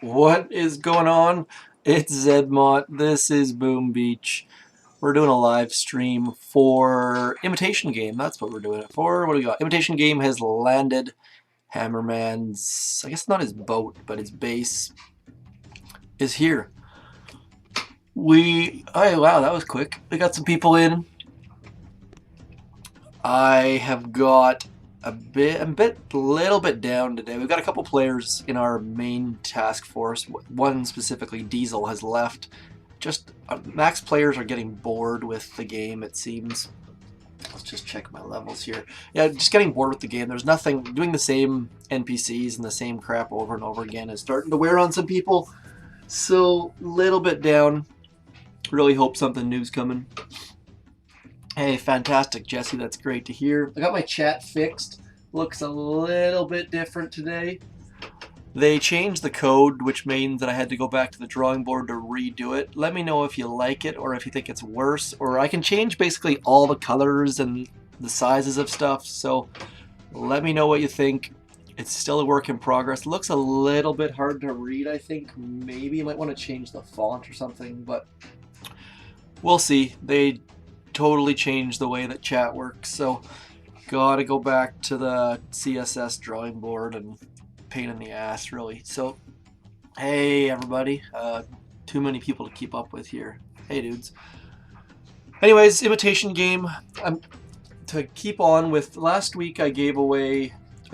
What is going on? It's Zedmont. This is Boom Beach. We're doing a live stream for Imitation Game. That's what we're doing it for. What do we got? Imitation Game has landed. Hammerman's, I guess not his boat, but his base is here. Oh wow, that was quick. We got some people in. I have got a little bit down today. We've got a couple players in our main task force. One specifically, Diesel, has left. Just max players are getting bored with the game, it seems. Let's just check my levels here. Yeah, just getting bored with the game. There's nothing, doing the same NPCs and the same crap over and over again is starting to wear on some people. So, little bit down. Really hope something new's coming. Hey, fantastic, Jesse. That's great to hear. I got my chat fixed. Looks a little bit different today. They changed the code, which means that I had to go back to the drawing board to redo it. Let me know if you like it or if you think it's worse. Or I can change basically all the colors and the sizes of stuff. So let me know what you think. It's still a work in progress. It looks a little bit hard to read, I think. Maybe you might want to change the font or something, but we'll see. They totally changed the way that chat works, so gotta go back to the CSS drawing board and pain in the ass, really. So, hey everybody, too many people to keep up with here. Hey dudes. Anyways, Imitation Game. To keep on with, last week I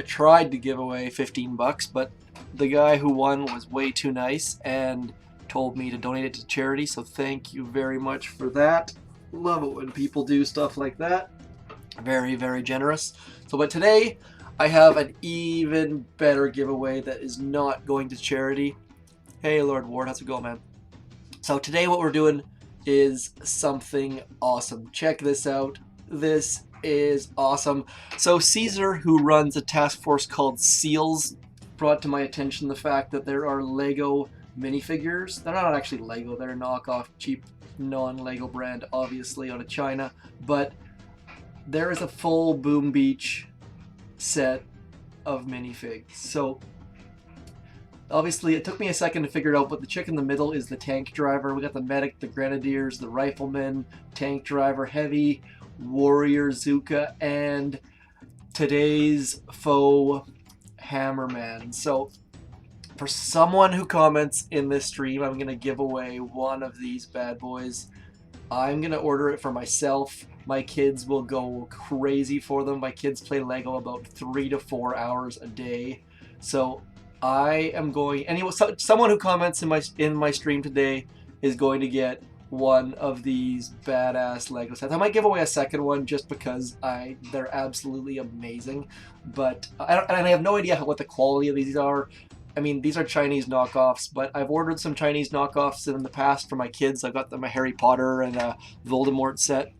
tried to give away 15 bucks, but the guy who won was way too nice and told me to donate it to charity, so thank you very much for that. Love it when people do stuff like that. Very, very generous. So, but today I have an even better giveaway that is not going to charity. Hey, Lord Ward, how's it going, man? So today what we're doing is something awesome. Check this out. This is awesome. So Caesar, who runs a task force called SEALs, brought to my attention the fact that there are Lego minifigures. They're not actually Lego, they're a knockoff, cheap, non-Lego brand, obviously, out of China. But there is a full Boom Beach set of minifigs. So obviously it took me a second to figure it out, but the chick in the middle is the tank driver. We got the medic, the grenadiers, the rifleman, tank driver, heavy, warrior, Zuka, and today's foe, Hammerman. So for someone who comments in this stream, I'm going to give away one of these bad boys. I'm going to order it for myself. My kids will go crazy for them. My kids play Lego about 3 to 4 hours a day. So I am going, someone who comments in my stream today is going to get one of these badass Lego sets. I might give away a second one just because they're absolutely amazing, but I have no idea what the quality of these are. I mean, these are Chinese knockoffs, but I've ordered some Chinese knockoffs in the past for my kids. I've got them a Harry Potter and a Voldemort set,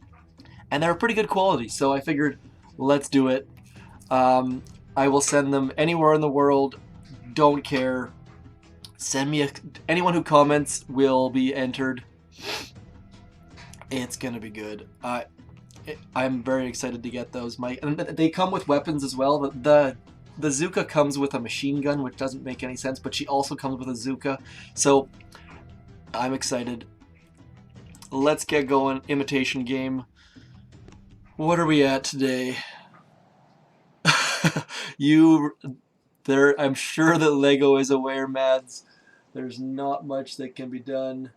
and they're pretty good quality, so I figured let's do it. I will send them anywhere in the world. Don't care. Send me anyone who comments will be entered. It's gonna be good. I'm very excited to get those. And they come with weapons as well. The Zuka comes with a machine gun, which doesn't make any sense, but she also comes with a Zuka. So I'm excited. Let's get going. Imitation Game. What are we at today? I'm sure that Lego is aware, Mads. There's not much that can be done.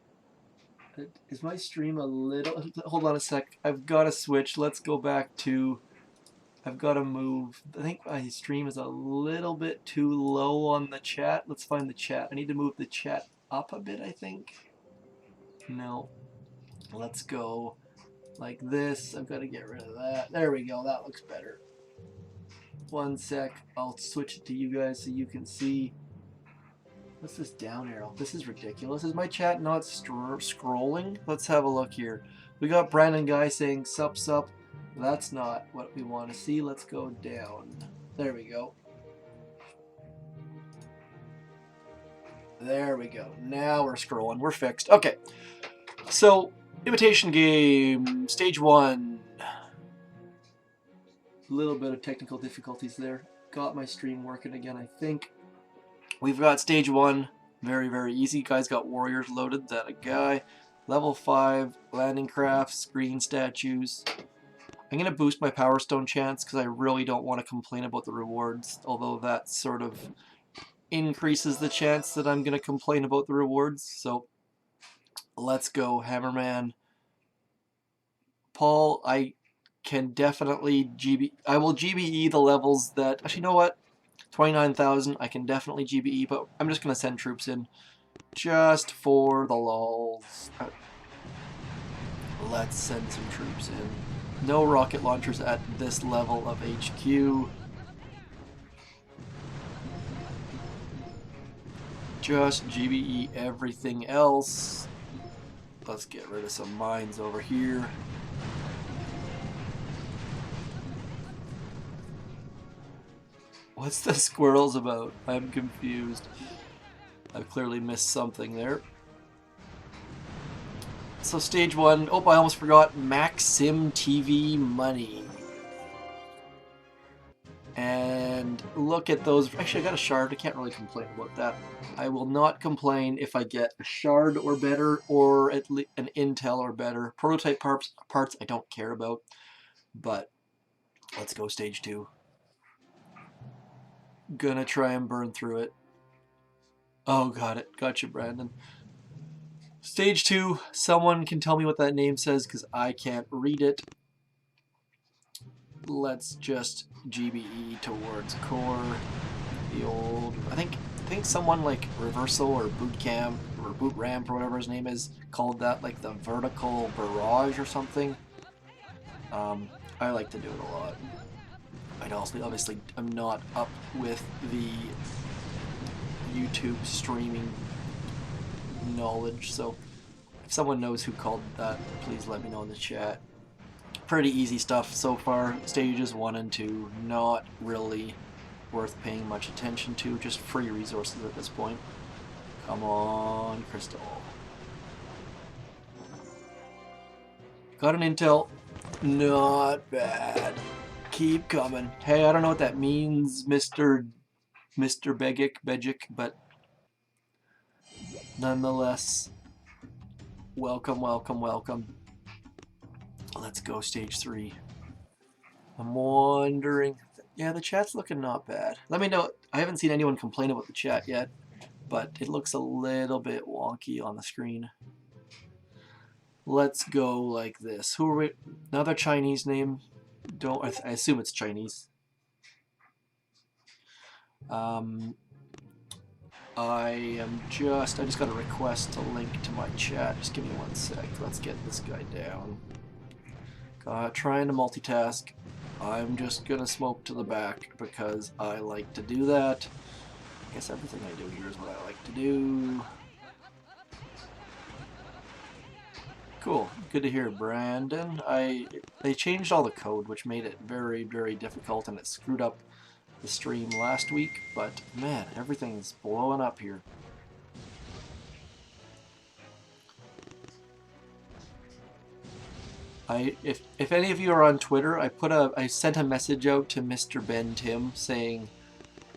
Is my stream a little... Hold on a sec. I've got to switch. Let's go back to... I've got to move. I think my stream is a little bit too low on the chat. Let's find the chat. I need to move the chat up a bit, I think. No. Let's go like this. I've got to get rid of that. There we go. That looks better. One sec. I'll switch it to you guys so you can see. What's this down arrow? This is ridiculous. Is my chat not scrolling? Let's have a look here. We got Brandon Guy saying sup sup. That's not what we want to see. Let's go down. There we go. There we go. Now we're scrolling. We're fixed. Okay. So, Imitation Game, Stage 1. A little bit of technical difficulties there. Got my stream working again, I think. We've got Stage 1. Very, very easy. Guys got warriors loaded. That a guy. Level 5, landing crafts, green statues. I'm going to boost my Power Stone chance because I really don't want to complain about the rewards, although that sort of increases the chance that I'm going to complain about the rewards. So let's go, Hammerman. Paul, I can definitely I will GBE the levels that, actually, you know what? 29,000, I can definitely GBE, but I'm just going to send troops in just for the lulz. Let's send some troops in. No rocket launchers at this level of HQ. Just GBE everything else. Let's get rid of some mines over here. What's the squirrels about? I'm confused. I've clearly missed something there. So stage 1, oh, I almost forgot, Maxim TV money. And look at those. Actually, I got a shard. I can't really complain about that. I will not complain if I get a shard or better, or at least an intel or better. Prototype parts I don't care about. But let's go stage 2. Gonna try and burn through it. Oh, got it. Gotcha, Brandon. Stage 2. Someone can tell me what that name says because I can't read it. Let's just GBE towards core. The old, I think someone like Reversal or Boot Camp or Boot Ramp or whatever his name is called that like the vertical barrage or something. I like to do it a lot. I also obviously am not up with the YouTube streaming knowledge, so if someone knows who called that, please let me know in the chat. Pretty easy stuff so far. Stages 1 and 2, not really worth paying much attention to, just free resources at this point. Come on, Crystal. Got an intel. Not bad. Keep coming. Hey, I don't know what that means, Mr. Begic, but nonetheless, welcome, welcome, welcome. Let's go stage 3. I'm wondering, yeah, the chat's looking not bad. Let me know. I haven't seen anyone complain about the chat yet, but it looks a little bit wonky on the screen. Let's go like this. Who are we? Another Chinese name. I assume it's Chinese. I just got a request to link to my chat. Just give me 1 sec. Let's get this guy down. Trying to multitask. I'm just gonna smoke to the back because I like to do that. I guess everything I do here is what I like to do. Cool. Good to hear, Brandon. They changed all the code, which made it very, very difficult, and it screwed up the stream last week, but man, everything's blowing up here. If any of you are on Twitter, I sent a message out to Mr. Ben Tim saying,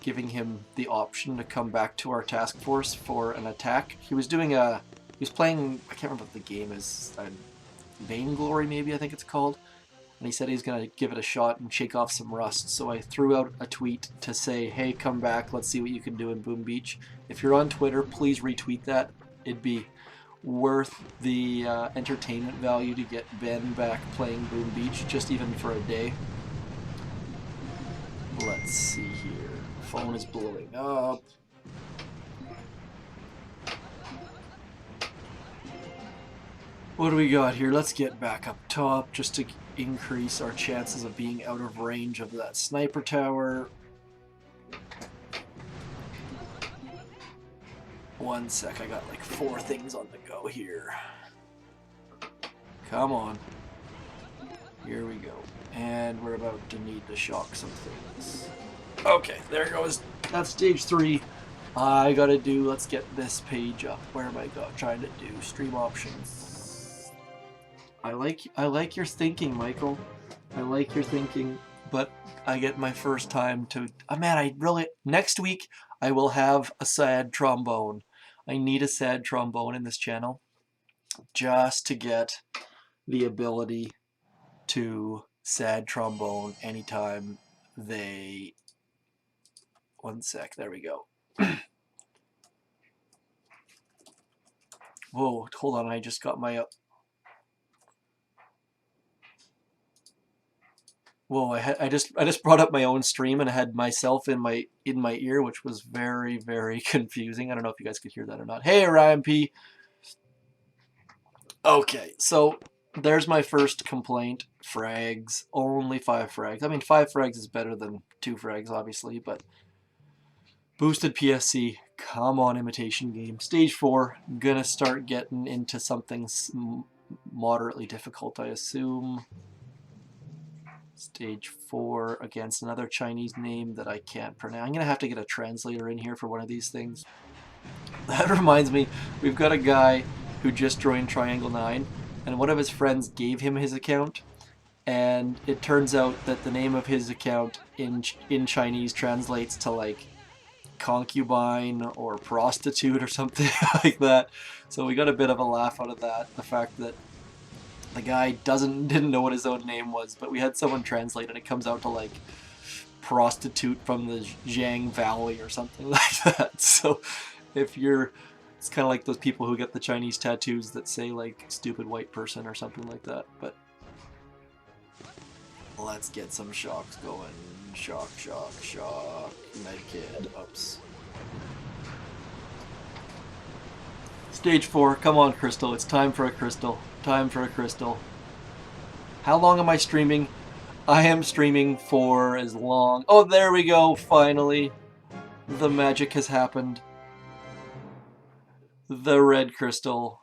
giving him the option to come back to our task force for an attack. He was playing, I can't remember what the game is, Vainglory maybe I think it's called, and he said he's gonna give it a shot and shake off some rust. So I threw out a tweet to say, hey, come back, let's see what you can do in Boom Beach. If you're on Twitter, please retweet that. It'd be worth the entertainment value to get Ben back playing Boom Beach, just even for a day. Let's see here. Phone is blowing up. What do we got here? Let's get back up top just to increase our chances of being out of range of that sniper tower. 1 sec, I got like 4 things on the go here. Come on. Here we go. And we're about to need to shock some things. Okay, there goes. That's stage 3. I gotta do, let's get this page up. Where am I trying to do? Stream options. I like your thinking, Michael. I like your thinking, but I get my first time to, oh man, next week I will have a sad trombone. I need a sad trombone in this channel just to get the ability to sad trombone anytime they... One sec, there we go. Whoa, hold on, I just got my... Whoa, I just brought up my own stream and I had myself in my ear, which was very, very confusing. I don't know if you guys could hear that or not. Hey, Ryan P. Okay, so there's my first complaint. Frags. Only 5 frags. I mean, 5 frags is better than 2 frags, obviously, but boosted PSC. Come on, Imitation Game. Stage 4. Gonna start getting into something moderately difficult, I assume. Stage 4 against another Chinese name that I can't pronounce. I'm gonna have to get a translator in here for one of these things. That reminds me, we've got a guy who just joined Triangle 9, and one of his friends gave him his account, and it turns out that the name of his account in Chinese translates to like concubine or prostitute or something like that. So we got a bit of a laugh out of that, the fact that the guy didn't know what his own name was, but we had someone translate and it comes out to like prostitute from the Zhang Valley or something like that. So if you're, it's kind of like those people who get the Chinese tattoos that say like stupid white person or something like that. But let's get some shocks going. Shock, shock, shock. Medkit. Oops. Stage 4. Come on, Crystal. It's time for a crystal. Time for a crystal. How long am I streaming? I am streaming for as long... Oh, there we go. Finally. The magic has happened. The red crystal.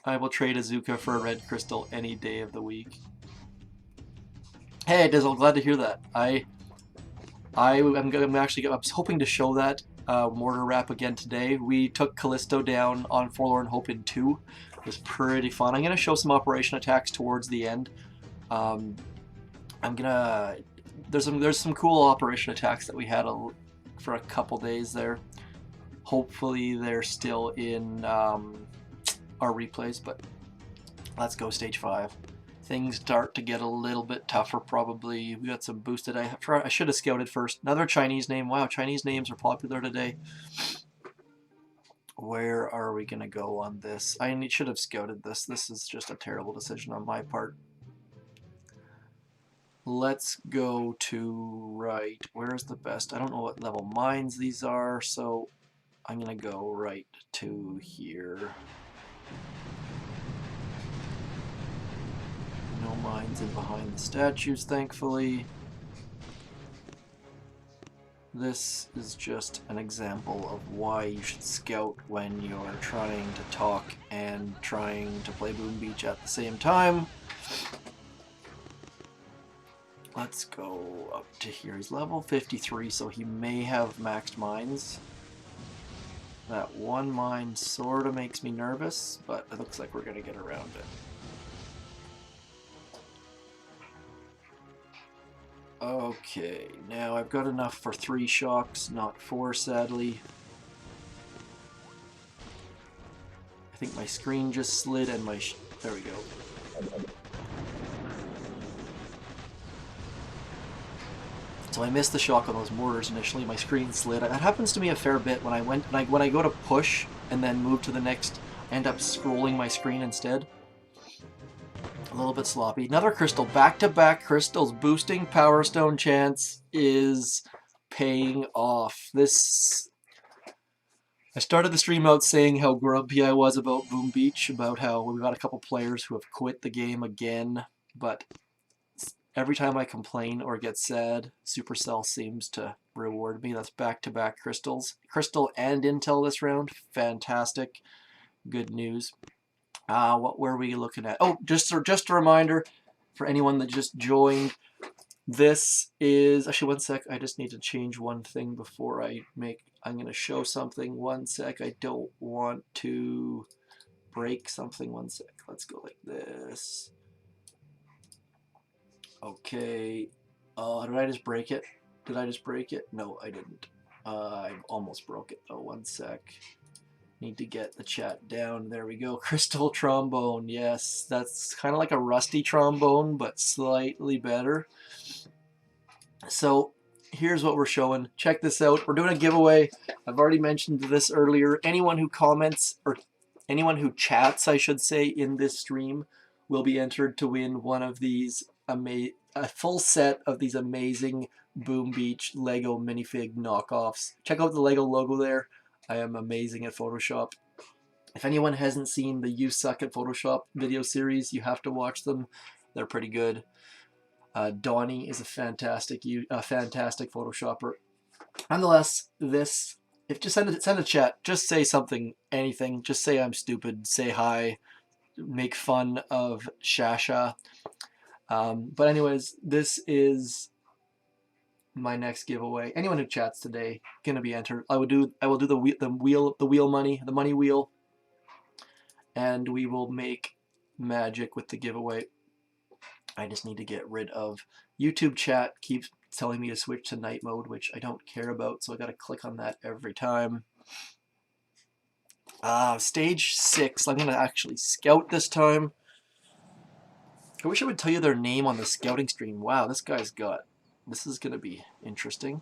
I will trade Azuka for a red crystal any day of the week. Hey, Dizzle, glad to hear that. I'm hoping to show that mortar wrap again today. We took Callisto down on Forlorn Hope in 2. It was pretty fun. I'm gonna show some operation attacks towards the end. There's some cool operation attacks that we had for a couple days there. Hopefully they're still in our replays, but let's go stage 5. Things start to get a little bit tougher probably. We got some boosted. I should have scouted first. Another Chinese name. Wow, Chinese names are popular today. Where are we gonna go on this? I should have scouted this. This is just a terrible decision on my part. Let's go to right. Where's the best? I don't know what level mines these are, so I'm gonna go right to here. No mines in behind the statues, thankfully. This is just an example of why you should scout when you're trying to talk and trying to play Boom Beach at the same time. Let's go up to here. He's level 53, so he may have maxed mines. That one mine sort of makes me nervous, but it looks like we're going to get around it. Okay, now I've got enough for 3 shocks, not 4 sadly. I think my screen just slid and my... there we go. So I missed the shock on those mortars initially, my screen slid. That happens to me a fair bit when I go to push and then move to the next, I end up scrolling my screen instead. A little bit sloppy. Another crystal. Back-to-back crystals. Boosting Power Stone chance is paying off. I started the stream out saying how grumpy I was about Boom Beach, about how we got a couple players who have quit the game again, but every time I complain or get sad, Supercell seems to reward me. That's back-to-back crystals. Crystal and Intel this round. Fantastic. Good news. What were we looking at? Oh, just a reminder for anyone that just joined. This is actually 1 sec. I just need to change one thing before I'm going to show something. 1 sec. I don't want to break something. 1 sec. Let's go like this. Okay. Did I just break it? Did I just break it? No, I didn't. I almost broke it though. 1 sec. Need to get the chat down. There we go. Crystal trombone. Yes, that's kind of like a rusty trombone, but slightly better. So here's what we're showing. Check this out. We're doing a giveaway. I've already mentioned this earlier. Anyone who comments, or anyone who chats, I should say, in this stream will be entered to win one of these a full set of these amazing Boom Beach Lego minifig knockoffs. Check out the Lego logo there. I am amazing at Photoshop. If anyone hasn't seen the You Suck at Photoshop video series, you have to watch them. They're pretty good. Donnie is a fantastic Photoshopper. Nonetheless, just send a chat. Just say something, anything. Just say I'm stupid. Say hi. Make fun of Shasha. But anyways, this is my next giveaway. Anyone who chats today gonna be entered. I will do the wheel money, the money wheel, and we will make magic with the giveaway. I just need to get rid of YouTube chat. Keeps telling me to switch to night mode, which I don't care about, so I gotta click on that every time. Stage 6. I'm gonna actually scout this time. I wish I would tell you their name on the scouting stream. Wow, this is gonna be interesting.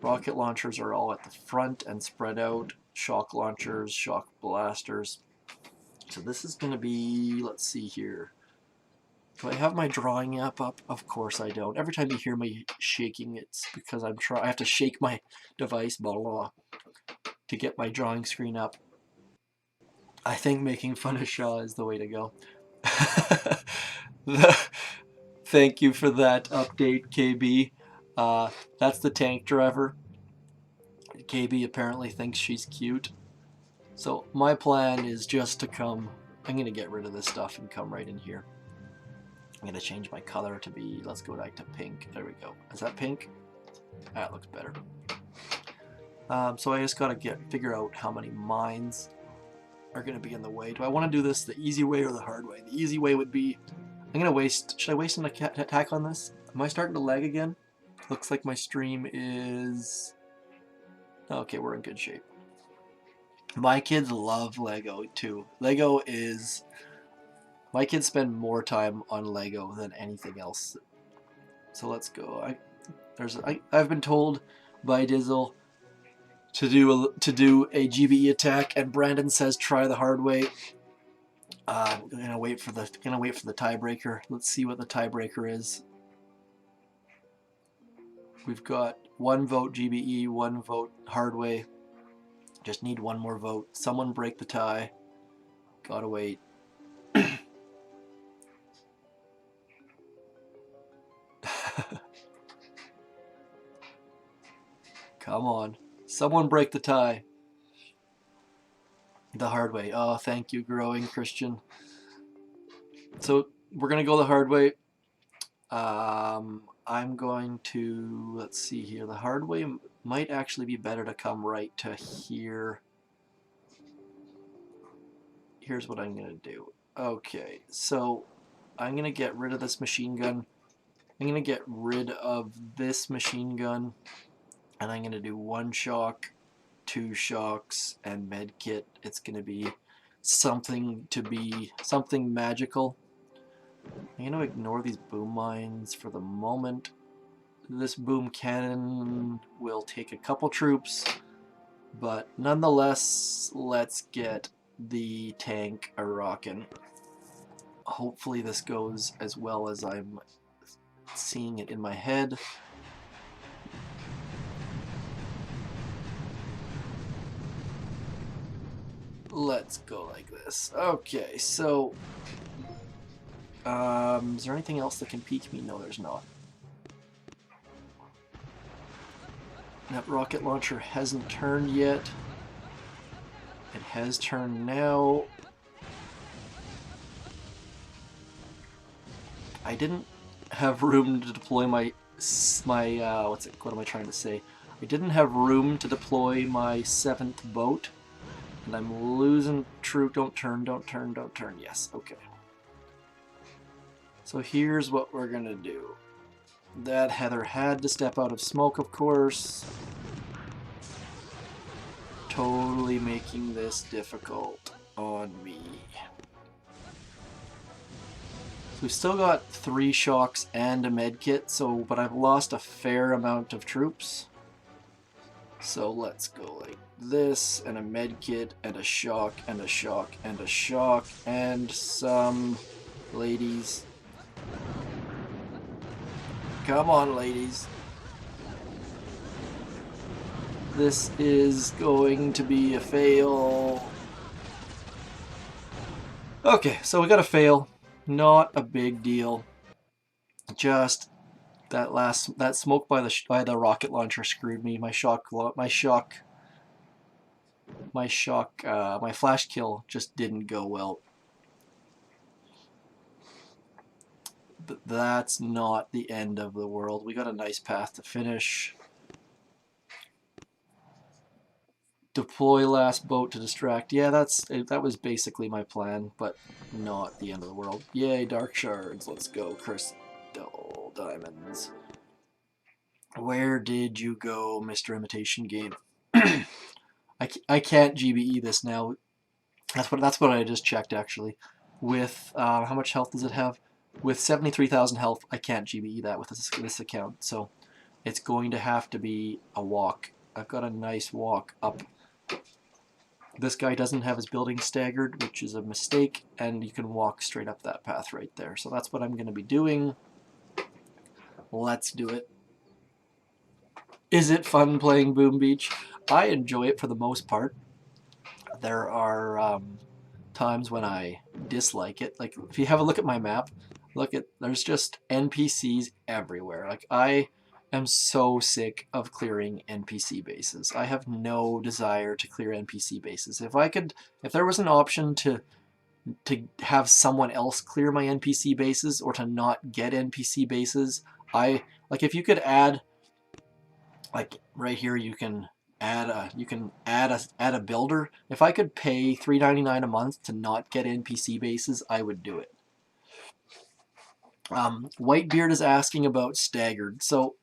Rocket launchers are all at the front and spread out. Shock launchers, shock blasters. So this is gonna be, let's see here. Do I have my drawing app up? Of course I don't. Every time you hear me shaking, it's because I have to shake my device, blah, blah, blah, to get my drawing screen up. I think making fun of Shaw is the way to go. Thank you for that update, KB. That's the tank driver. KB apparently thinks she's cute. So my plan is just to come. I'm going to get rid of this stuff and come right in here. I'm going to change my color to be, let's go back to pink. There we go. Is that pink? That looks better. So I just got to figure out how many mines are going to be in the way. Do I want to do this the easy way or the hard way? The easy way would be, should I waste an attack on this? Am I starting to lag again? Looks like my stream is, okay, we're in good shape. My kids love Lego too. My kids spend more time on Lego than anything else. So let's go. I've been told by Dizzle to do a GBE attack, and Brandon says try the hard way. I'm gonna wait for the tiebreaker. Let's see what the tiebreaker is. We've got 1 vote GBE, 1 vote hard way. Just need 1 more vote. Someone break the tie. Gotta wait. Come on. Someone break the tie. The hard way. Oh, thank you, growing Christian. So we're going to go the hard way. I'm going to, let's see here. The hard way might actually be better to come right to here. Here's what I'm going to do. Okay, so I'm going to get rid of this machine gun. I'm going to get rid of this machine gun. And I'm going to do 1 shock, 2 shocks, and med kit. It's going to be something magical. I'm going to ignore these boom mines for the moment. This boom cannon will take a couple troops, but nonetheless, let's get the tank a-rockin'. Hopefully this goes as well as I'm seeing it in my head. Let's go like this. Okay, so is there anything else that can peek me? No, there's not. That rocket launcher hasn't turned yet. It has turned now. I didn't have room to deploy what am I trying to say? I didn't have room to deploy my 7th boat. And I'm losing troop. Don't turn. Yes, okay. So here's what we're gonna do. That Heather had to step out of smoke, of course. totally making this difficult on me. So we've still got 3 shocks and a med kit, but I've lost a fair amount of troops. So let's go like this, and a med kit, and a shock, and a shock, and a shock, and some ladies. Come on, ladies. This is going to be a fail. Okay, so we got a fail. Not a big deal. Just that smoke by the rocket launcher screwed me. My flash kill just didn't go well. But that's not the end of the world. We got a nice path to finish. Deploy last boat to distract. Yeah, that was basically my plan, but not the end of the world. Yay, dark shards. Let's go, crystal diamonds. Where did you go, Mr. Imitation Game? I can't GBE this now. That's what I just checked actually. With how much health does it have? With 73,000 health, I can't GBE that with this account. So it's going to have to be a walk. I've got a nice walk up. This guy doesn't have his building staggered, which is a mistake, and you can walk straight up that path right there. So that's what I'm going to be doing. Let's do it. Is it fun playing Boom Beach? I enjoy it for the most part. There are times when I dislike it. Like if you have a look at my map, there's just NPCs everywhere. Like I am so sick of clearing NPC bases. I have no desire to clear NPC bases. If there was an option to have someone else clear my NPC bases or to not get NPC bases, if you could add, like right here, you can add a builder. If I could pay $3.99 a month to not get NPC bases, I would do it. Whitebeard is asking about staggered. So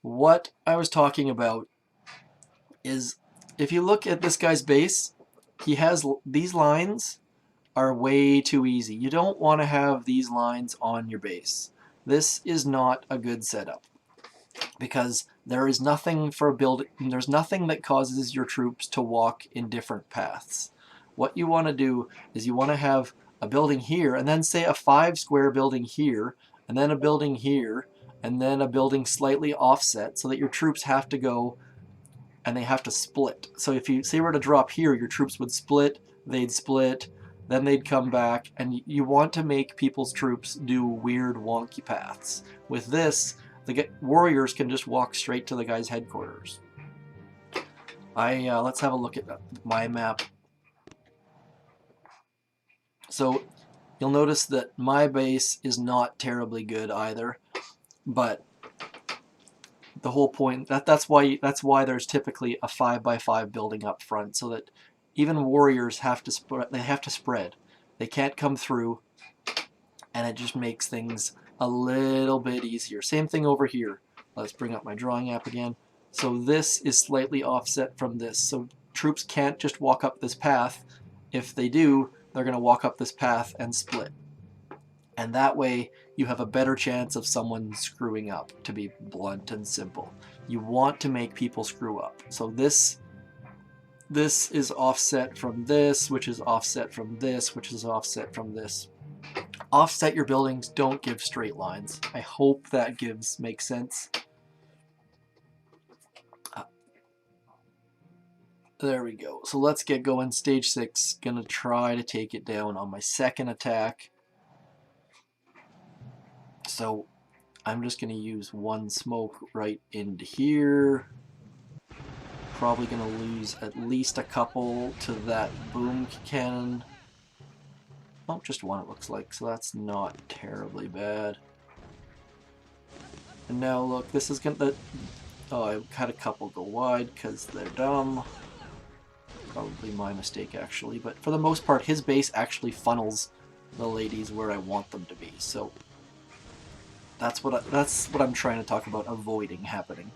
what I was talking about is if you look at this guy's base, he has these lines are way too easy. You don't want to have these lines on your base. This is not a good setup because there is nothing for building. There's nothing that causes your troops to walk in different paths. What you want to do is you want to have a building here and then say a 5 square building here and then a building here and then a building slightly offset so that your troops have to go and they have to split. So if you say we're to drop here, your troops would split, they'd split, then they'd come back, and you want to make people's troops do weird wonky paths. With this, the warriors can just walk straight to the guy's headquarters. Let's have a look at my map. So you'll notice that my base is not terribly good either, but the whole point that's why there's typically a 5x5 building up front, so that even warriors have to spread. They can't come through, and it just makes things a little bit easier. Same thing over here. Let's bring up my drawing app again. So this is slightly offset from this, so troops can't just walk up this path. If they do, they're going to walk up this path and split. And that way you have a better chance of someone screwing up, to be blunt and simple. You want to make people screw up. So this is offset from this, which is offset from this, which is offset from this. Offset your buildings, don't give straight lines. I hope that makes sense. There we go. So let's get going. Stage 6. Gonna try to take it down on my second attack. So I'm just gonna use one smoke right into here. Probably gonna lose at least a couple to that boom cannon. Oh, just one it looks like, so that's not terribly bad. And now look, this is gonna... Oh, I had a couple go wide because they're dumb. Probably my mistake actually, but for the most part his base actually funnels the ladies where I want them to be, so that's what I'm trying to talk about avoiding happening.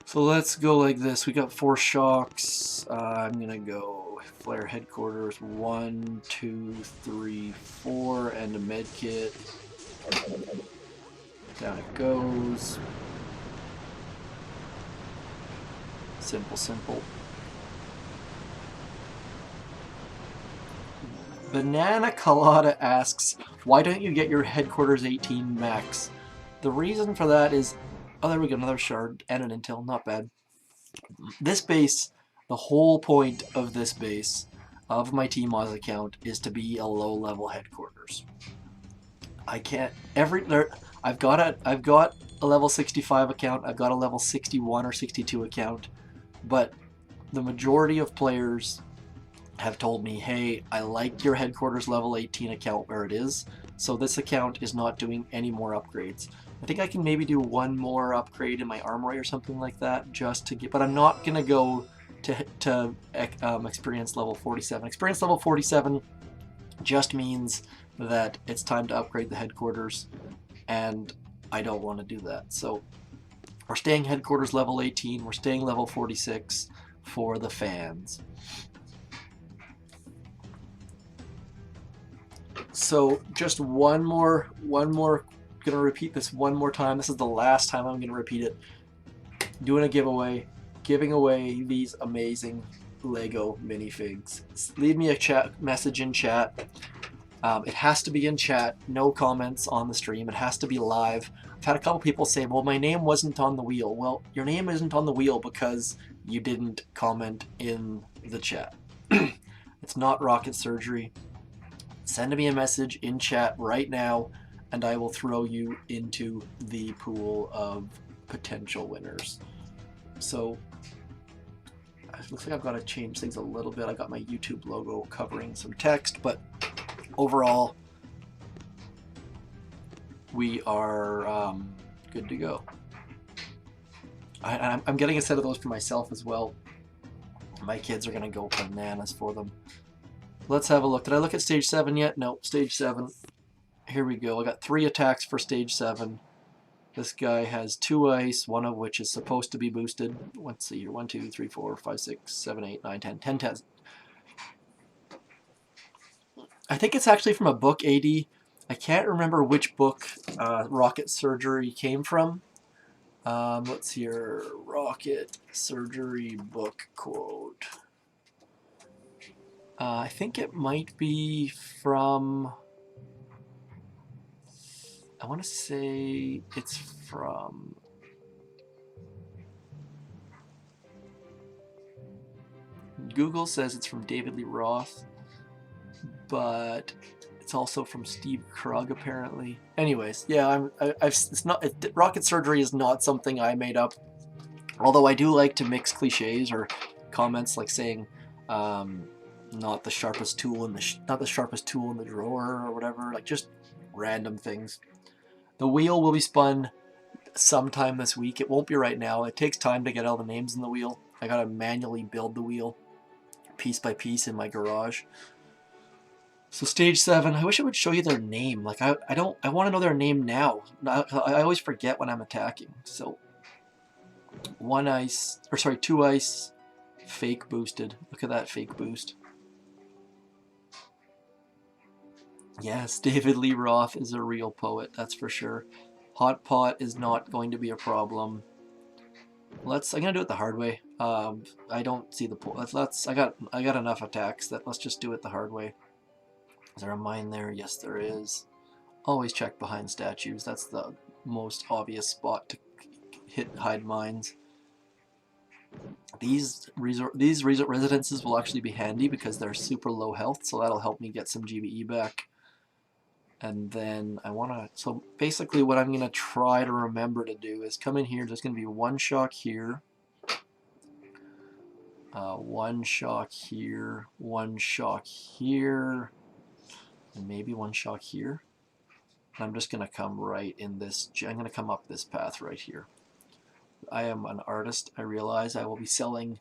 So let's go like this. We got 4 shocks. I'm gonna go flare headquarters 1, 2, 3, 4, and a med kit. Down it goes. Simple, simple. Banana Colada asks, why don't you get your headquarters 18 max? The reason for that is, oh, there we go, another shard and an intel, not bad. This base, the whole point of this base, of my TMOS account, is to be a low-level headquarters. I can't, I've got a level 65 account, I've got a level 61 or 62 account, but the majority of players have told me, hey, I like your headquarters level 18 account where it is, so this account is not doing any more upgrades. I think I can maybe do one more upgrade in my armory or something like that, just to get, but I'm not going to go to experience level 47. Experience level 47 just means that it's time to upgrade the headquarters, and I don't want to do that. So we're staying headquarters level 18, we're staying level 46 for the fans. So just one more, gonna repeat this one more time. This is the last time I'm gonna repeat it. Doing a giveaway, giving away these amazing Lego minifigs. Leave me a message in chat. It has to be in chat, no comments on the stream. It has to be live. I've had a couple people say, well, my name wasn't on the wheel. Well, your name isn't on the wheel because you didn't comment in the chat. It's not rocket surgery. Send me a message in chat right now, and I will throw you into the pool of potential winners. So it looks like I've got to change things a little bit. I got my YouTube logo covering some text, but overall, we are good to go. I'm getting a set of those for myself as well. My kids are going to go bananas for them. Let's have a look. Did I look at stage 7 yet? No, stage 7. Here we go. I got 3 attacks for stage 7. This guy has 2 ice, one of which is supposed to be boosted. Let's see here. 1, 2, 3, 4, 5, 6, 7, 8, 9, 10. 10 tests. I think it's actually from a book, AD. I can't remember which book rocket surgery came from. Let's see here. Rocket surgery book quote. I think it might be from, I want to say it's from, Google says it's from David Lee Roth, but it's also from Steve Krug apparently. Anyways, yeah, it's not, rocket surgery is not something I made up, although I do like to mix cliches or comments like saying, not the sharpest tool in the drawer or whatever, like just random things. The wheel will be spun sometime this week. It won't be right now. It takes time to get all the names in the wheel. I gotta manually build the wheel piece by piece in my garage. So stage 7, I wish it would show you their name. Like I want to know their name now. I always forget when I'm attacking. So 2 ice, fake boosted. Look at that fake boost. Yes, David Lee Roth is a real poet, that's for sure. Hot pot is not going to be a problem. I'm gonna do it the hard way. I don't see the point. I got enough attacks that let's just do it the hard way. Is there a mine there? Yes, there is. Always check behind statues. That's the most obvious spot to hide mines. These residences will actually be handy because they're super low health, so that'll help me get some GBE back. And then so basically what I'm going to try to remember to do is come in here, there's going to be 1 shock here, 1 shock here, 1 shock here, and maybe 1 shock here. And I'm just going to come right in this, I'm going to come up this path right here. I am an artist, I realize. I will be selling,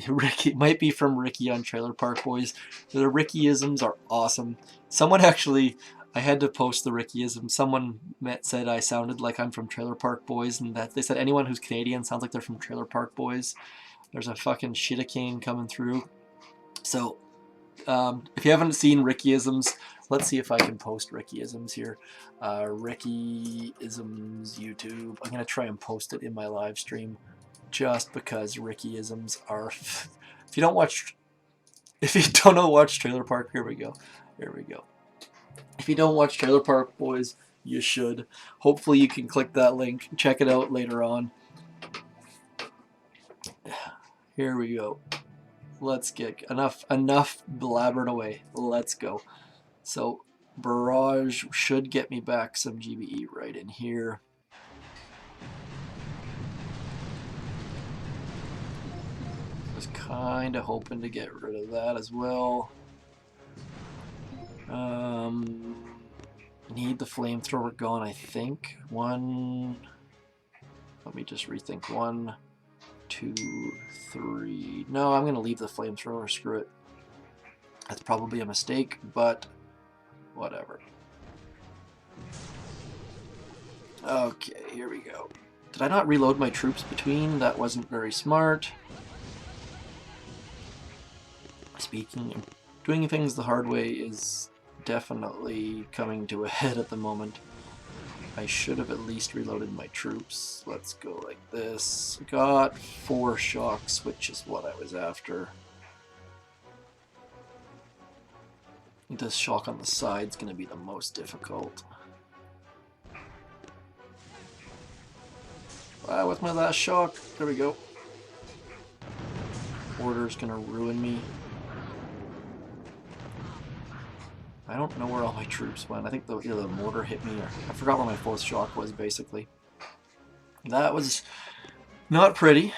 Ricky, might be from Ricky on Trailer Park Boys. The Rickyisms are awesome. Someone actually I had to post the Rickyism. Someone said I sounded like I'm from Trailer Park Boys, and that they said anyone who's Canadian sounds like they're from Trailer Park Boys. There's a fucking shitacane coming through. So, if you haven't seen Rickyisms, let's see if I can post Rickyisms here. Rickyisms YouTube. I'm gonna try and post it in my live stream, just because Rickyisms are. If you don't know watch Trailer Park, here we go. Here we go. If you don't watch Trailer Park Boys, you should. Hopefully you can click that link. Check it out later on. Here we go. Let's get enough blabbering away. Let's go. So Barrage should get me back some GBE right in here. Was kind of hoping to get rid of that as well. Need the flamethrower gone, I think. Let me just rethink. 1, 2, 3. No, I'm gonna leave the flamethrower. Screw it. That's probably a mistake, but whatever. Okay, here we go. Did I not reload my troops between? That wasn't very smart. Doing things the hard way is definitely coming to a head at the moment. I should have at least reloaded my troops. Let's go like this. Got 4 shocks, which is what I was after. I think this shock on the side is going to be the most difficult. With my last shock, there we go. Order's going to ruin me. I don't know where all my troops went. I think either the mortar hit me or I forgot where my 4th shock was, basically. That was not pretty.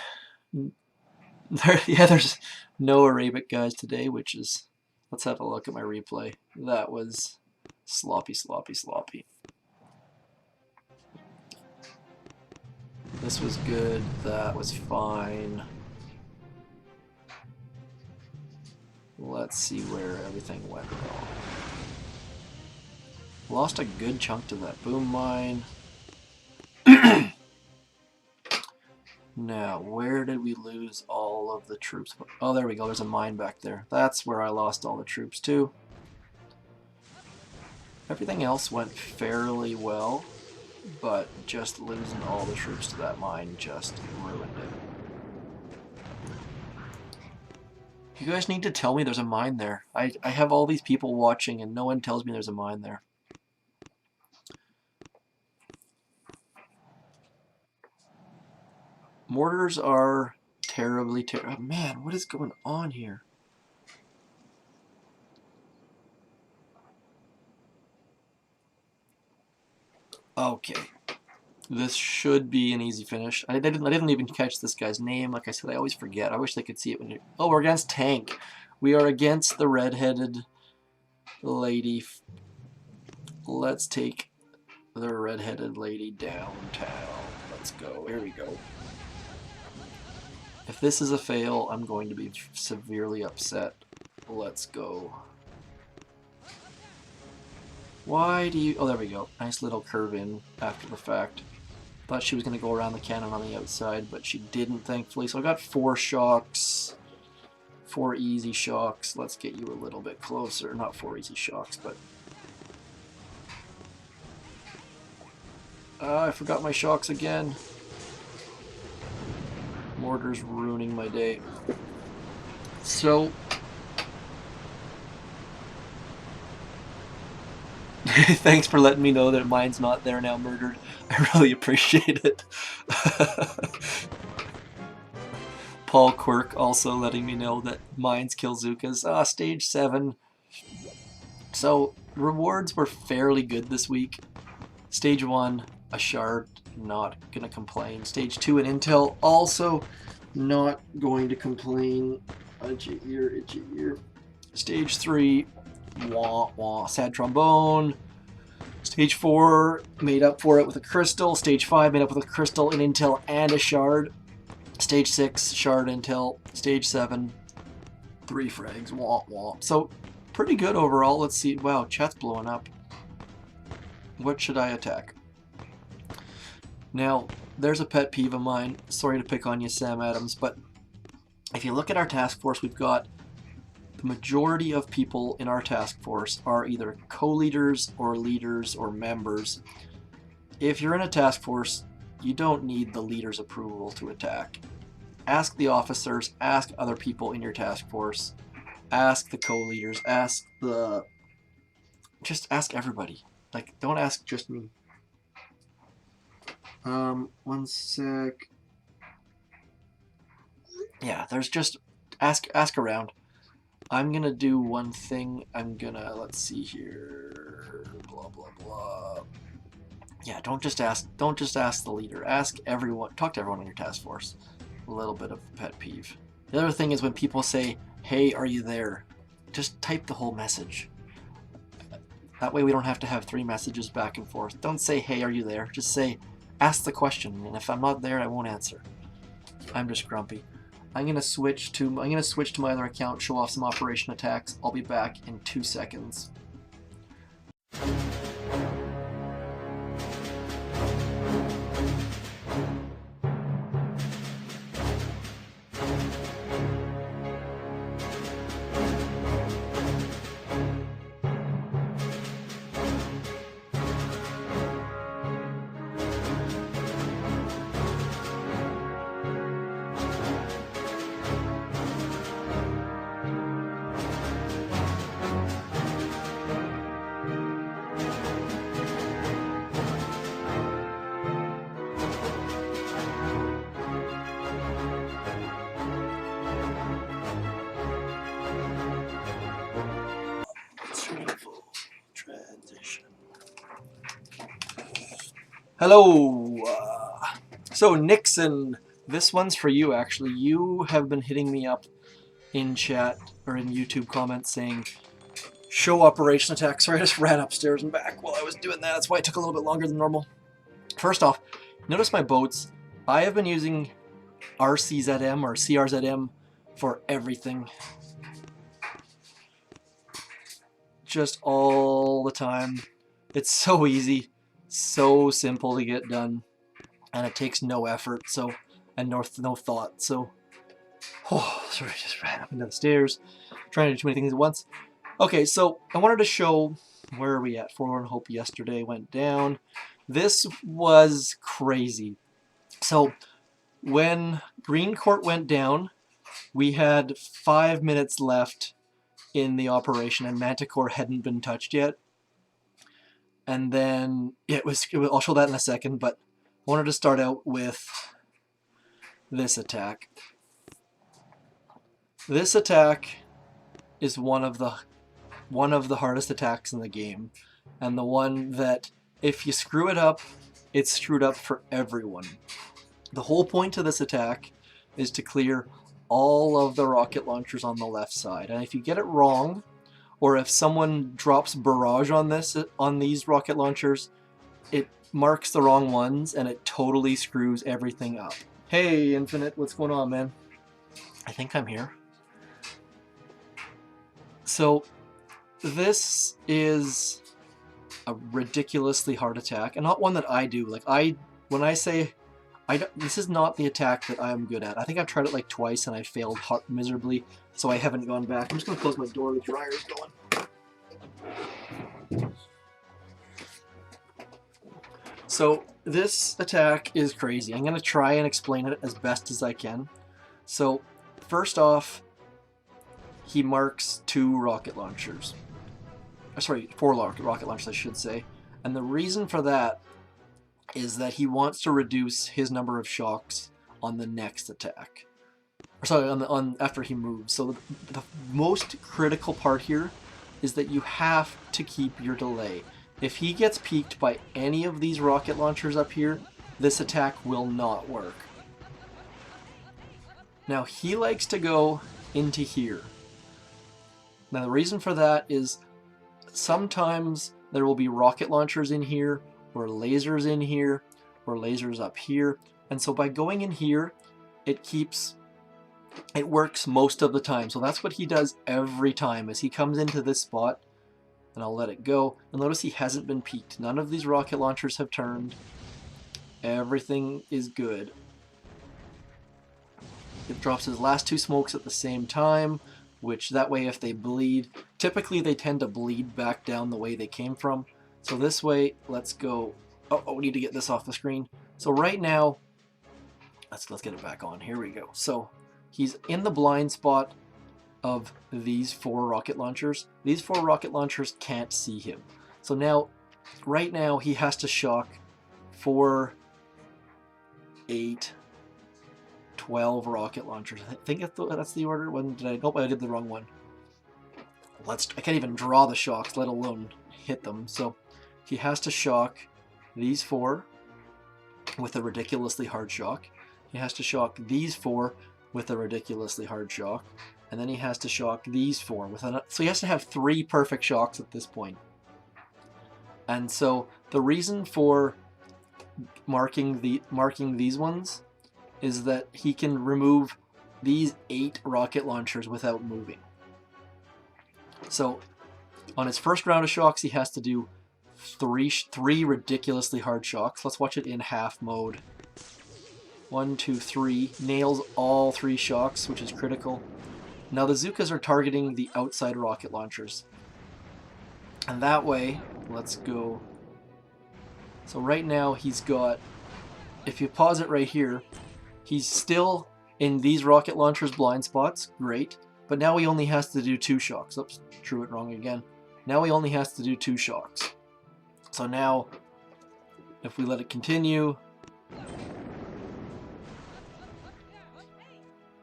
There's no Arabic guys today, which is... Let's have a look at my replay. That was sloppy, sloppy, sloppy. This was good. That was fine. Let's see where everything went wrong. Lost a good chunk to that boom mine. Now, where did we lose all of the troops? Oh, there we go. There's a mine back there. That's where I lost all the troops too. Everything else went fairly well, but just losing all the troops to that mine just ruined it. You guys need to tell me there's a mine there. I have all these people watching and no one tells me there's a mine there. Mortars are terribly terrible. Oh, man, what is going on here? Okay. This should be an easy finish. I didn't even catch this guy's name. Like I said, I always forget. I wish they could see it when you... Oh, we're against Tank. We are against the red-headed lady. Let's take the red-headed lady downtown. Let's go. Here we go. If this is a fail, I'm going to be severely upset. Let's go. Why do you... Oh, there we go. Nice little curve in after the fact. Thought she was going to go around the cannon on the outside, but she didn't, thankfully. So I got 4 shocks. 4 easy shocks. Let's get you a little bit closer. Not 4 easy shocks, but... I forgot my shocks again. Mortar's ruining my day. So... Thanks for letting me know that mine's not there now, Murdered. I really appreciate it. Paul Quirk also letting me know that mine's Killzookas. Stage 7. So, rewards were fairly good this week. Stage 1, a shard, not gonna complain. Stage 2, an intel, also not going to complain. Itchy ear. Stage 3, wah wah, sad trombone. Stage 4 made up for it with a crystal. Stage 5 made up with a crystal, an intel, and a shard. Stage 6, shard, intel. Stage 7, 3 frags, wah wah. So, pretty good overall. Let's see. Wow, chat's blowing up. What should I attack? Now, there's a pet peeve of mine. Sorry to pick on you, Sam Adams, but if you look at our task force, we've got the majority of people in our task force are either co-leaders or leaders or members. If you're in a task force, you don't need the leader's approval to attack. Ask the officers, ask other people in your task force, ask the co-leaders, just ask everybody. Like, don't ask just me. One sec. Yeah, there's just ask around. I'm gonna do one thing. Let's see here. Blah blah blah. Yeah, don't just ask the leader. Ask everyone. Talk to everyone on your task force. A little bit of pet peeve. The other thing is when people say, "Hey, are you there?" Just type the whole message. That way we don't have to have 3 messages back and forth. Don't say, "Hey, are you there?" Just say, ask the question, and if I'm not there, I won't answer. I'm just grumpy. I'm gonna switch to my other account, show off some operation attacks. I'll be back in 2 seconds. Hello! So Nixon, this one's for you actually. You have been hitting me up in chat or in YouTube comments saying, show operation attack. Sorry, I just ran upstairs and back while I was doing that. That's why it took a little bit longer than normal. First off, notice my boats. I have been using RCZM or CRZM for everything. Just all the time. It's so easy. So simple to get done, and it takes no effort, and no thought. So, sorry, I just ran up and down the stairs, trying to do too many things at once. Okay, so I wanted to show, where are we at? Forlorn Hope yesterday went down. This was crazy. So when Green Court went down, we had 5 minutes left in the operation, and Manticore hadn't been touched yet. And then I'll show that in a second, but I wanted to start out with this attack. This attack is one of the hardest attacks in the game, and the one that if you screw it up, it's screwed up for everyone. The whole point of this attack is to clear all of the rocket launchers on the left side, and if you get it wrong, or if someone drops barrage on these rocket launchers, it marks the wrong ones and it totally screws everything up. Hey Infinite, what's going on, man? I think I'm here. So this is a ridiculously hard attack, and not one that I do. Like this is not the attack that I'm good at. I think I've tried it like twice and I failed miserably, so I haven't gone back. I'm just gonna close my door, the dryer's going. So this attack is crazy. I'm gonna try and explain it as best as I can. So first off, he marks 2 rocket launchers. Sorry, 4 rocket launchers I should say. And the reason for that is that he wants to reduce his number of shocks on the next attack. Or sorry, after he moves. So the most critical part here is that you have to keep your delay. If he gets peeked by any of these rocket launchers up here, this attack will not work. Now he likes to go into here. Now the reason for that is sometimes there will be rocket launchers in here, or lasers in here, or lasers up here, and so by going in here, it works most of the time. So that's what he does every time, is he comes into this spot, and I'll let it go. And notice he hasn't been peaked. None of these rocket launchers have turned. Everything is good. It drops his last 2 smokes at the same time, which that way if they bleed, typically they tend to bleed back down the way they came from. So this way, let's go. Oh, we need to get this off the screen. So right now, let's get it back on. Here we go. So he's in the blind spot of these 4 rocket launchers. These 4 rocket launchers can't see him. So now, right now, he has to shock 4, 8, 12 rocket launchers. I think that's the order. When did I? Nope, I did the wrong one. I can't even draw the shocks, let alone hit them. So he has to shock these 4 with a ridiculously hard shock. He has to shock these 4 with a ridiculously hard shock. And then he has to shock these 4 with another. So he has to have 3 perfect shocks at this point. And so the reason for marking these ones is that he can remove these 8 rocket launchers without moving. So on his first round of shocks, he has to do 3 ridiculously hard shocks. Let's watch it in half mode. 1, 2, 3. Nails all 3 shocks, which is critical. Now the Zookas are targeting the outside rocket launchers. And that way, let's go. So right now he's got, if you pause it right here, he's still in these rocket launchers blind spots, great. But now he only has to do 2 shocks. Oops, drew it wrong again. Now he only has to do 2 shocks. So now, if we let it continue,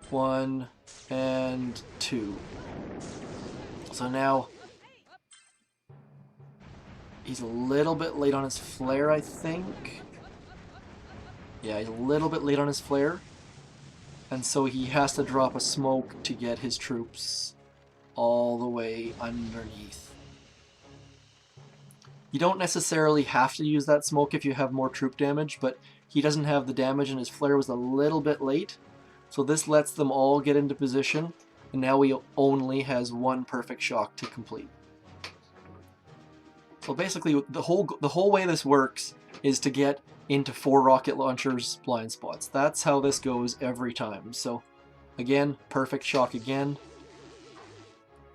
1 and 2. So now he's a little bit late on his flare, I think. Yeah, he's a little bit late on his flare. And so he has to drop a smoke to get his troops all the way underneath. You don't necessarily have to use that smoke if you have more troop damage, but he doesn't have the damage and his flare was a little bit late. So this lets them all get into position, and now he only has 1 perfect shock to complete. So basically, the whole way this works is to get into 4 rocket launchers blind spots. That's how this goes every time. So again, perfect shock again.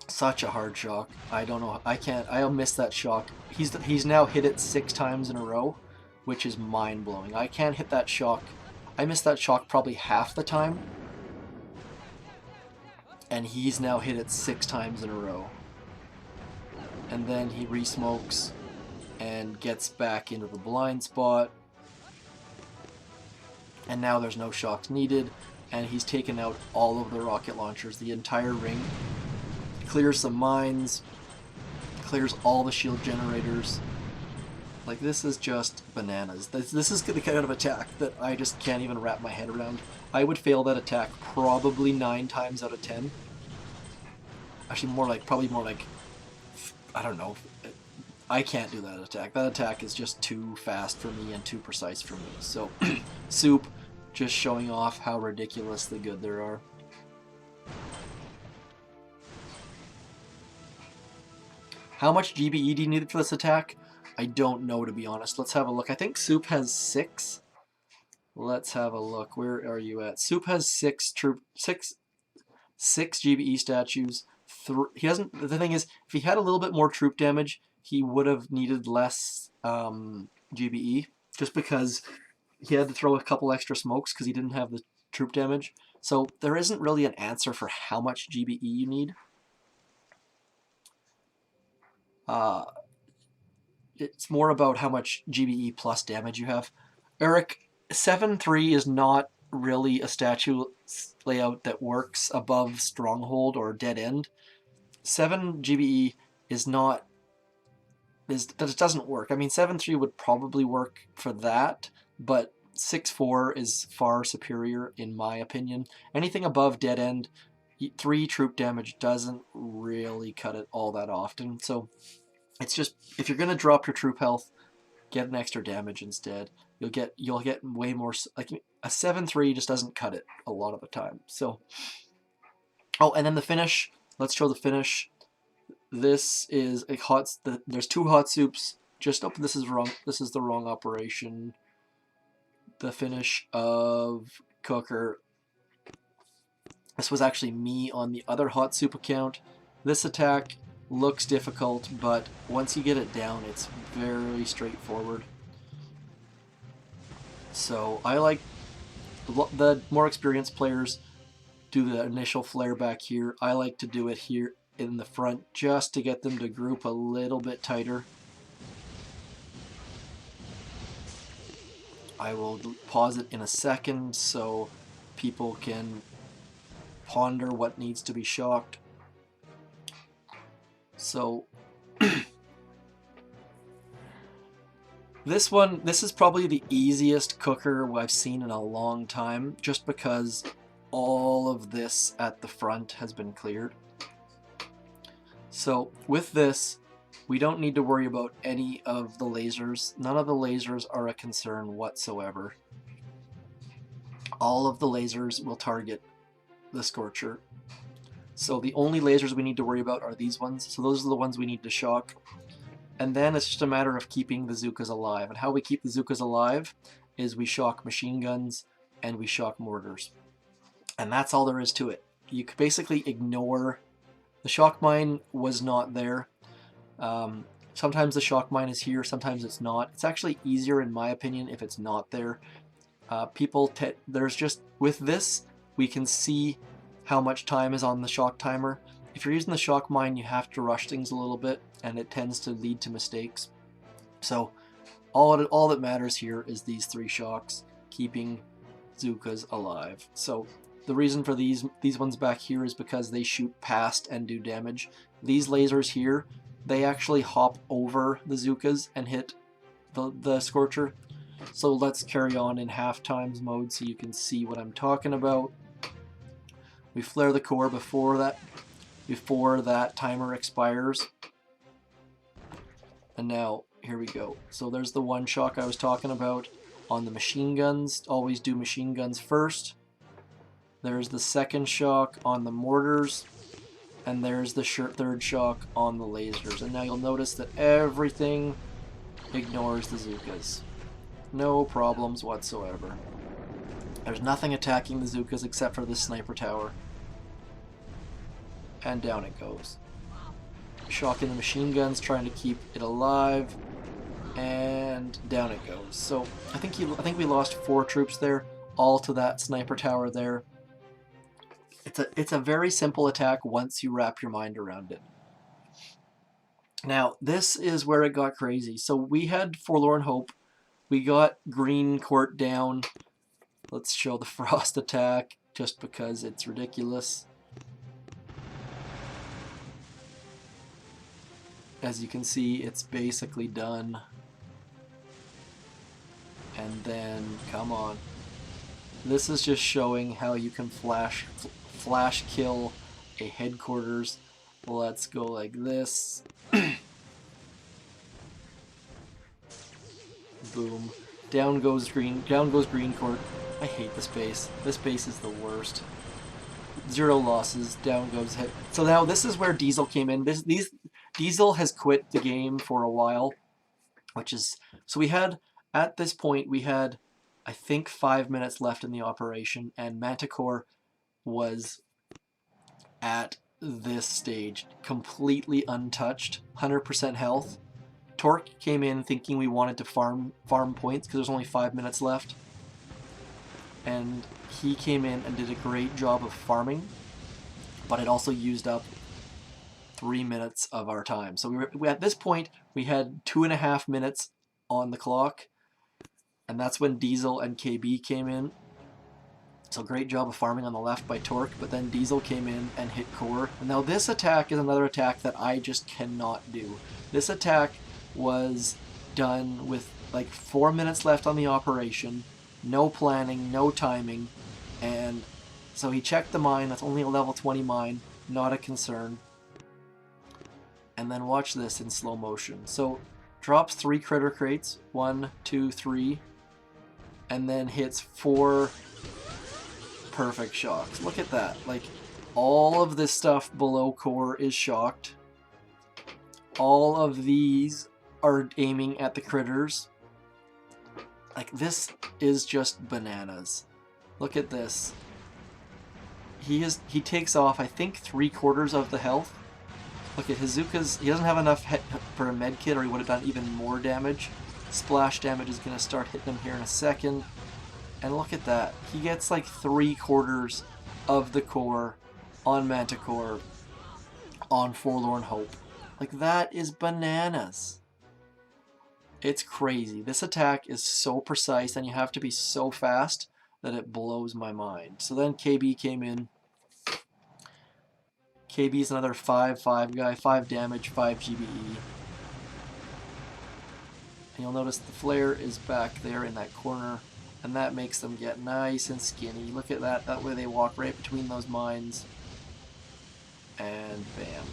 Such a hard shock. I don't know. I'll miss that shock. He's now hit it 6 times in a row, which is mind-blowing. I can't hit that shock. I miss that shock probably half the time. And he's now hit it 6 times in a row. And then he re-smokes and gets back into the blind spot. And now there's no shocks needed. And he's taken out all of the rocket launchers, the entire ring. Clears some mines. Clears all the shield generators. Like, this is just bananas. This is the kind of attack that I just can't even wrap my head around. I would fail that attack probably 9 times out of 10. Actually, probably more like, I don't know. I can't do that attack. That attack is just too fast for me and too precise for me. So, Soup, just showing off how ridiculously good there are. How much GBE do you need for this attack? I don't know, to be honest. Let's have a look. I think Soup has 6. Let's have a look. Where are you at? Soup has 6 GBE statues. He doesn't. The thing is, if he had a little bit more troop damage, he would have needed less GBE, just because he had to throw a couple extra smokes because he didn't have the troop damage. So there isn't really an answer for how much GBE you need. It's more about how much GBE plus damage you have. Eric, 7-3 is not really a statue layout that works above Stronghold or Dead End. 7 GBE is not... It doesn't work. I mean, 7-3 would probably work for that, but 6-4 is far superior in my opinion. Anything above Dead End, 3 troop damage doesn't really cut it all that often. So it's just, if you're gonna drop your troop health, get an extra damage instead. You'll get way more. Like a 7-3 just doesn't cut it a lot of the time. So, oh, and then the finish. Let's show the finish. This is a there's 2 hot soups. Just oh, this is wrong. This is the wrong operation. The finish of Cooker. This was actually me on the other hot soup account. This attack looks difficult, but once you get it down, it's very straightforward. So I like the more experienced players do the initial flare back here. I like to do it here in the front just to get them to group a little bit tighter. I will pause it in a second so people can ponder what needs to be shocked. So this is probably the easiest cooker I've seen in a long time, just because all of this at the front has been cleared. So with this, we don't need to worry about any of the lasers. None of the lasers are a concern whatsoever. All of the lasers will target the Scorcher. So the only lasers we need to worry about are these ones. So those are the ones we need to shock. And then it's just a matter of keeping the Zookas alive. And how we keep the Zookas alive is we shock machine guns and we shock mortars. And that's all there is to it. You could basically ignore... The shock mine was not there. Sometimes the shock mine is here, sometimes it's not. It's actually easier, in my opinion, if it's not there. There's just... With this, we can see how much time is on the shock timer. If you're using the shock mine, you have to rush things a little bit, and it tends to lead to mistakes. So all that matters here is these 3 shocks, keeping Zookas alive. So the reason for these ones back here is because they shoot past and do damage. These lasers here, they actually hop over the Zookas and hit the Scorcher. So let's carry on in half times mode so you can see what I'm talking about. We flare the core before that timer expires. And now, here we go. So there's the 1 shock I was talking about on the machine guns. Always do machine guns first. There's the 2nd shock on the mortars. And there's the 3rd shock on the lasers. And now you'll notice that everything ignores the Zookas. No problems whatsoever. There's nothing attacking the Zookas except for this sniper tower. And down it goes. Shocking the machine guns, trying to keep it alive. And down it goes. So I think we lost 4 troops there, all to that sniper tower there. It's a very simple attack once you wrap your mind around it. Now, this is where it got crazy. So we had Forlorn Hope. We got Green Court down. Let's show the Frost attack, just because it's ridiculous. As you can see, it's basically done. And then, come on. This is just showing how you can flash kill a headquarters. Let's go like this. Boom. Down goes Green Court. I hate this base. This base is the worst. 0 losses. Down goes head. So now this is where Diesel came in. Diesel has quit the game for a while, so we had, at this point, we had, I think, 5 minutes left in the operation, and Manticore was at this stage completely untouched, 100% health. Torque came in thinking we wanted to farm points because there's only 5 minutes left, and he came in and did a great job of farming, but it also used up 3 minutes of our time. So at this point, we had 2.5 minutes on the clock, and that's when Diesel and KB came in. So great job of farming on the left by Torque, but then Diesel came in and hit core. And now this attack is another attack that I just cannot do. This attack was done with like 4 minutes left on the operation, no planning, no timing, and so he checked the mine. That's only a level 20 mine, not a concern. And then watch this in slow motion. So drops 3 critter crates, 1, 2, 3, and then hits 4 perfect shocks. Look at that. Like, all of this stuff below core is shocked. all of these are aiming at the critters. Like, this is just bananas. Look at this. He takes off, I think, 3/4 of the health. Look at Hazuka's. He doesn't have enough for a med kit, or he would have done even more damage. Splash damage is going to start hitting him here in a second. And look at that. He gets like 3/4 of the core on Manticore on Forlorn Hope. Like, that is bananas. It's crazy. This attack is so precise, and you have to be so fast that it blows my mind. So then KB came in. KB is another 5/5 guy, 5 damage, 5 GBE. And you'll notice the flare is back there in that corner, and that makes them get nice and skinny. Look at that. That way they walk right between those mines. And bam.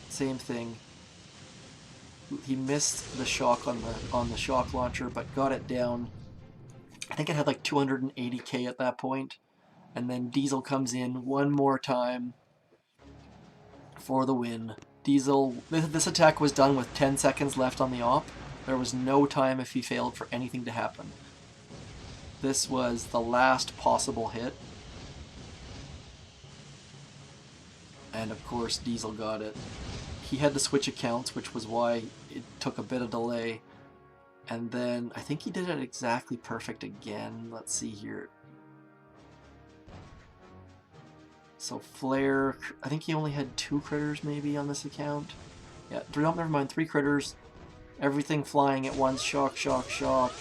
Same thing. He missed the shock on the shock launcher, but got it down. I think it had like 280k at that point. And then Diesel comes in one more time for the win. Diesel, this attack was done with 10 seconds left on the op. There was no time if he failed for anything to happen. This was the last possible hit. And of course Diesel got it. He had to switch accounts, which was why it took a bit of delay. And then I think he did it exactly perfect again. Let's see here. So Flare, I think he only had 2 critters maybe on this account. Yeah, never mind, 3 critters. Everything flying at once. Shock, shock, shock.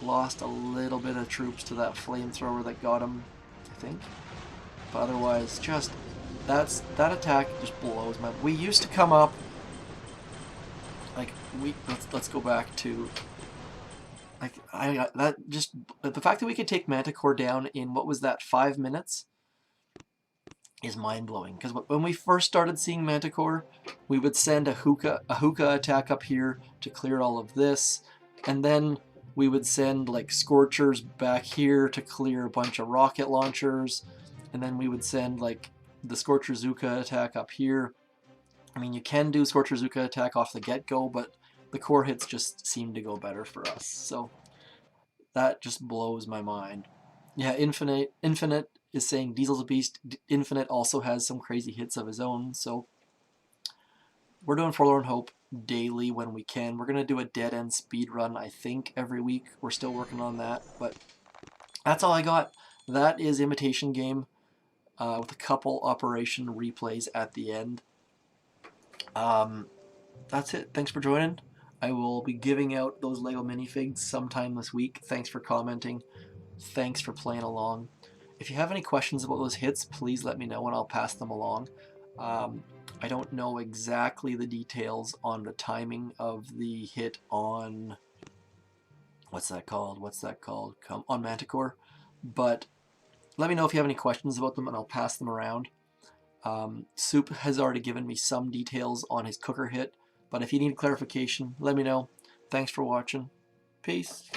Lost a little bit of troops to that flamethrower that got him, I think. But otherwise, just that attack just blows my. We used to come up like let's go back to like the fact that we could take Manticore down in what was that 5 minutes is mind-blowing. Because when we first started seeing Manticore, we would send a hookah attack up here to clear all of this, and then we would send like Scorchers back here to clear a bunch of rocket launchers, and then we would send like the Scorcher Zuka attack up here. I mean, you can do Scorcher Zuka attack off the get-go, but the core hits just seem to go better for us. So that just blows my mind. Yeah, Infinite is saying Diesel's a beast. Infinite also has some crazy hits of his own. So we're doing Forlorn Hope daily when we can. We're going to do a dead-end speed run, I think, every week. We're still working on that, but that's all I got. That is Imitation Game with a couple operation replays at the end. That's it. Thanks for joining. I will be giving out those LEGO minifigs sometime this week. Thanks for commenting. Thanks for playing along. If you have any questions about those hits, please let me know and I'll pass them along. I don't know exactly the details on the timing of the hit on what's that called? On Manticore. But let me know if you have any questions about them and I'll pass them around. Soup has already given me some details on his cooker hit, but if you need clarification, let me know. Thanks for watching. Peace.